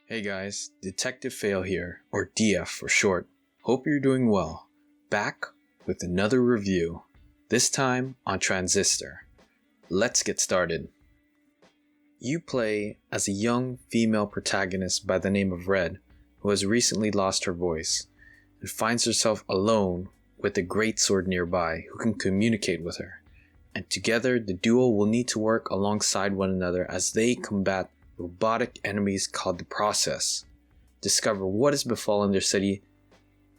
Hey guys, Detective Fail here, or DF for short. Hope you're doing well. Back with another review, this time on Transistor. Let's get started. You play as a young female protagonist by the name of Red, who has recently lost her voice, and finds herself alone with a greatsword nearby who can communicate with her. And together, the duo will need to work alongside one another as they combat robotic enemies called the Process, discover what has befallen their city,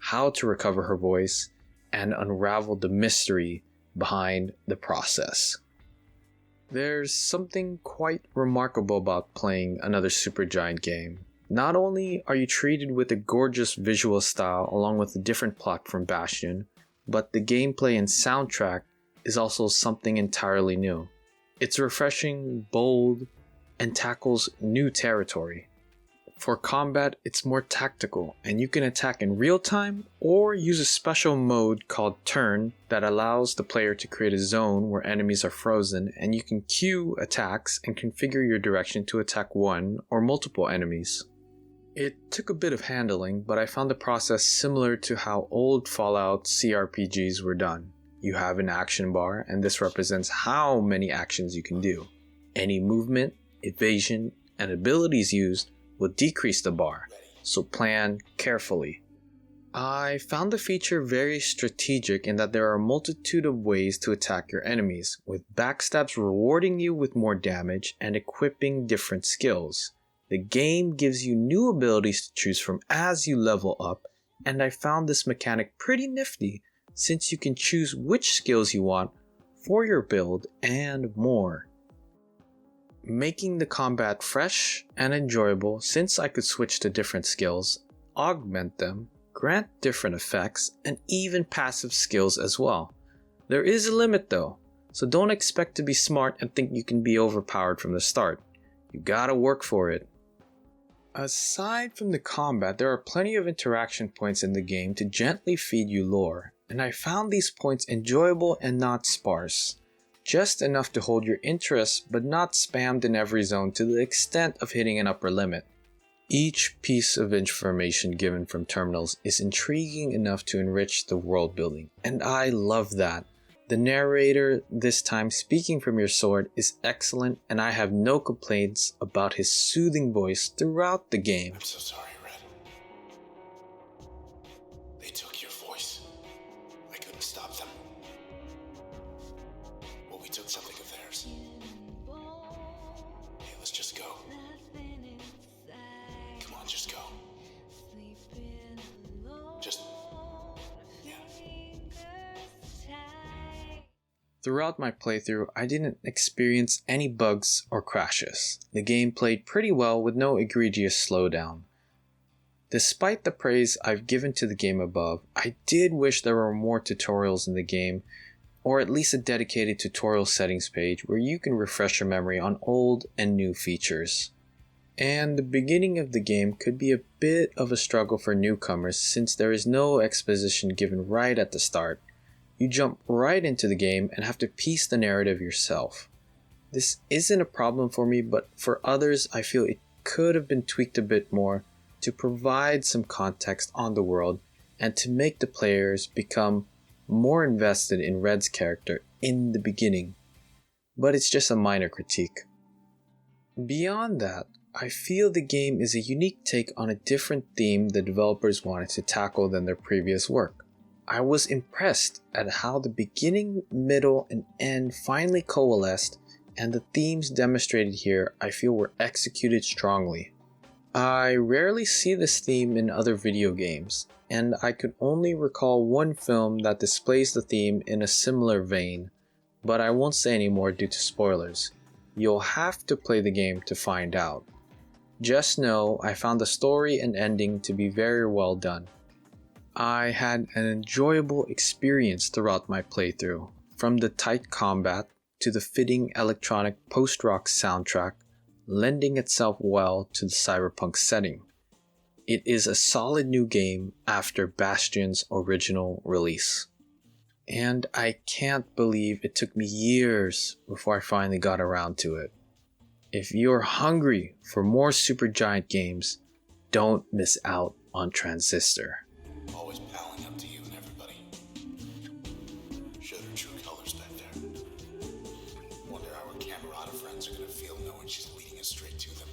how to recover her voice, and unravel the mystery behind the Process. There's something quite remarkable about playing another Supergiant game. Not only are you treated with a gorgeous visual style along with a different plot from Bastion, but the gameplay and soundtrack is also something entirely new. It's refreshing, bold, and tackles new territory. For combat, it's more tactical, and you can attack in real time or use a special mode called Turn that allows the player to create a zone where enemies are frozen, and you can queue attacks and configure your direction to attack one or multiple enemies. It took a bit of handling, but I found the process similar to how old Fallout CRPGs were done. You have an action bar, and this represents how many actions you can do. Any movement, evasion, and abilities used will decrease the bar, so plan carefully. I found the feature very strategic in that there are a multitude of ways to attack your enemies, with backstabs rewarding you with more damage and equipping different skills. The game gives you new abilities to choose from as you level up, and I found this mechanic pretty nifty since you can choose which skills you want for your build and more, making the combat fresh and enjoyable since I could switch to different skills, augment them, grant different effects, and even passive skills as well. There is a limit though, so don't expect to be smart and think you can be overpowered from the start. You gotta work for it. Aside from the combat, there are plenty of interaction points in the game to gently feed you lore, and I found these points enjoyable and not sparse. Just enough to hold your interest, but not spammed in every zone to the extent of hitting an upper limit. Each piece of information given from terminals is intriguing enough to enrich the world building, and I love that. The narrator, this time speaking from your sword, is excellent, and I have no complaints about his soothing voice throughout the game. I'm so sorry, Red. They took your voice. I couldn't stop them. Well, we took something of theirs. Hey, let's just go. Come on, just go. Just... yeah. Throughout my playthrough, I didn't experience any bugs or crashes. The game played pretty well with no egregious slowdown. Despite the praise I've given to the game above, I did wish there were more tutorials in the game, or at least a dedicated tutorial settings page where you can refresh your memory on old and new features. And the beginning of the game could be a bit of a struggle for newcomers since there is no exposition given right at the start. You jump right into the game and have to piece the narrative yourself. This isn't a problem for me, but for others I feel it could have been tweaked a bit more to provide some context on the world and to make the players become more invested in Red's character in the beginning. But it's just a minor critique. Beyond that, I feel the game is a unique take on a different theme the developers wanted to tackle than their previous work. I was impressed at how the beginning, middle, and end finally coalesced, and the themes demonstrated here I feel were executed strongly. I rarely see this theme in other video games, and I could only recall one film that displays the theme in a similar vein, but I won't say any more due to spoilers. You'll have to play the game to find out. Just know I found the story and ending to be very well done. I had an enjoyable experience throughout my playthrough, from the tight combat to the fitting electronic post-rock soundtrack, lending itself well to the cyberpunk setting. It is a solid new game after Bastion's original release. And I can't believe it took me years before I finally got around to it. If you're hungry for more Supergiant games, don't miss out on Transistor. Always palling up to you and everybody. Showed her true colors back there. Wonder how her camarada friends are gonna feel knowing she's leading us straight to them.